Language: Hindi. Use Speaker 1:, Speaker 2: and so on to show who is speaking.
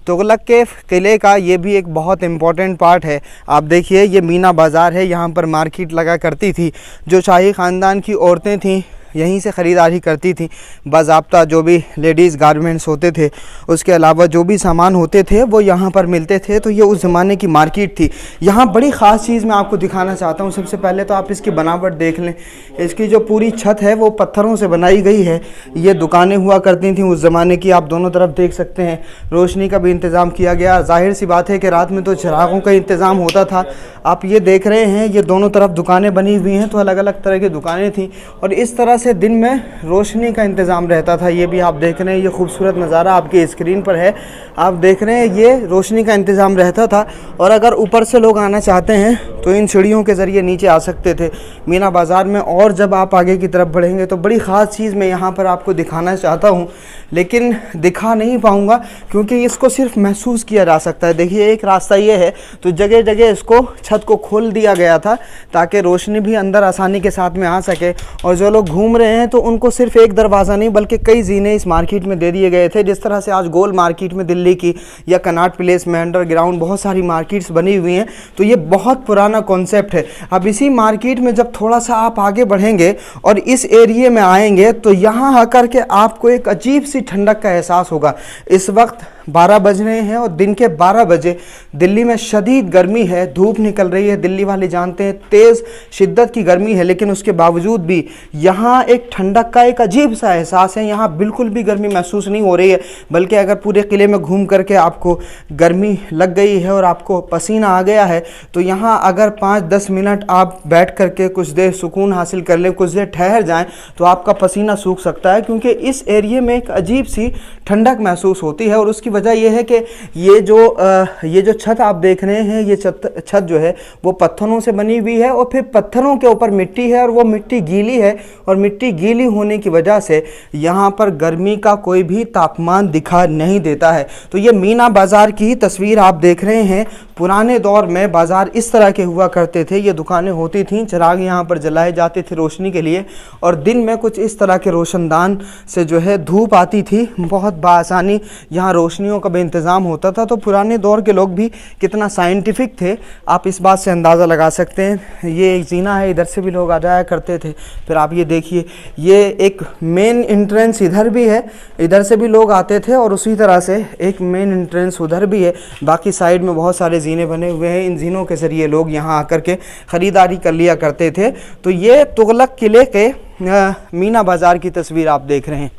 Speaker 1: तुगलक के किले का ये भी एक बहुत इम्पॉर्टेंट पार्ट है। आप देखिए ये मीना बाज़ार है, यहाँ पर मार्केट लगा करती थी। जो शाही ख़ानदान की औरतें थीं यहीं से ख़रीदारी करती थी। बाज़ाब्ता जो भी लेडीज़ गारमेंट्स होते थे, उसके अलावा जो भी सामान होते थे वो यहाँ पर मिलते थे। तो ये उस ज़माने की मार्केट थी। यहाँ बड़ी ख़ास चीज़ मैं आपको दिखाना चाहता हूँ। सबसे पहले तो आप इसकी बनावट देख लें। इसकी जो पूरी छत है वो पत्थरों से बनाई गई है। ये दुकानें हुआ करती थी उस ज़माने की, आप दोनों तरफ देख सकते हैं। रोशनी का भी इंतज़ाम किया गया। ज़ाहिर सी बात है कि रात में तो चिरागों का इंतज़ाम होता था। आप ये देख रहे हैं ये दोनों तरफ दुकानें बनी हुई हैं, तो अलग अलग तरह की दुकानें थीं और इस तरह से दिन में रोशनी का इंतज़ाम रहता था। ये भी आप देख रहे हैं, ये खूबसूरत नज़ारा आपकी स्क्रीन पर है। आप देख रहे हैं ये रोशनी का इंतज़ाम रहता था। और अगर ऊपर से लोग आना चाहते हैं तो इन सीढ़ियों के ज़रिए नीचे आ सकते थे मीना बाज़ार में। और जब आप आगे की तरफ बढ़ेंगे तो बड़ी ख़ास चीज़ मैं यहाँ पर आपको दिखाना चाहता हूँ, लेकिन दिखा नहीं पाऊँगा क्योंकि इसको सिर्फ महसूस किया जा सकता है। देखिए एक रास्ता ये है, तो जगह जगह इसको छत को खोल दिया गया था ताकि रोशनी भी अंदर आसानी के साथ में आ सके। और जो लोग घूम रहे हैं तो उनको सिर्फ एक दरवाज़ा नहीं बल्कि कई जीने इस मार्केट में दे दिए गए थे। जिस तरह से आज गोल मार्केट में दिल्ली की या कनॉट प्लेस में अंडरग्राउंड बहुत सारी मार्केट्स बनी हुई हैं, तो ये बहुत पुराना कॉन्सेप्ट है। अब इसी मार्केट में जब थोड़ा सा आप आगे बढ़ेंगे और इस एरिए में आएंगे तो यहाँ आकर के आपको एक अजीब सी ठंडक का एहसास होगा। इस वक्त 12 बज रहे हैं और दिन के 12 बजे दिल्ली में शदीद गर्मी है, धूप निकल रही है। दिल्ली वाले जानते हैं तेज़ शिद्दत की गर्मी है, लेकिन उसके बावजूद भी यहाँ एक ठंडक का एक अजीब सा एहसास है। यहाँ बिल्कुल भी गर्मी महसूस नहीं हो रही है, बल्कि अगर पूरे किले में घूम करके आपको गर्मी लग गई है और आपको पसीना आ गया है तो यहाँ अगर 5-10 मिनट आप बैठ करके कुछ देर सुकून हासिल कर लें, कुछ देर ठहर जाएं, तो आपका पसीना सूख सकता है क्योंकि इस एरिए में एक अजीब सी ठंडक महसूस होती है। और उसकी वजह यह है कि ये जो छत आप देख रहे हैं, ये छत जो है वो पत्थरों से बनी हुई है और फिर पत्थरों के ऊपर मिट्टी है और वो मिट्टी गीली है। और मिट्टी गीली होने की वजह से यहाँ पर गर्मी का कोई भी तापमान दिखा नहीं देता है। तो ये मीना बाज़ार की तस्वीर आप देख रहे हैं। पुराने दौर में बाज़ार इस तरह के हुआ करते थे। ये दुकानें होती थीं, चिराग यहाँ पर जलाए जाते थे रोशनी के लिए, और दिन में कुछ इस तरह के रोशनदान से जो है धूप आती थी। बहुत बासानी यहाँ रोशनियों का भी इंतज़ाम होता था। तो पुराने दौर के लोग भी कितना साइंटिफिक थे आप इस बात से अंदाज़ा लगा सकते हैं। ये एक जीना है, इधर से भी लोग आ जाया करते थे। फिर आप ये देखिए, ये एक मेन एंट्रेंस इधर भी है, इधर से भी लोग आते थे और उसी तरह से एक मेन एंट्रेंस उधर भी है। बाकी साइड में बहुत सारे जीने बने हुए हैं। इन जीनों के ज़रिए लोग यहाँ आकर के ख़रीदारी कर लिया करते थे। तो ये तुगलक किले के मीना बाज़ार की तस्वीर आप देख रहे हैं।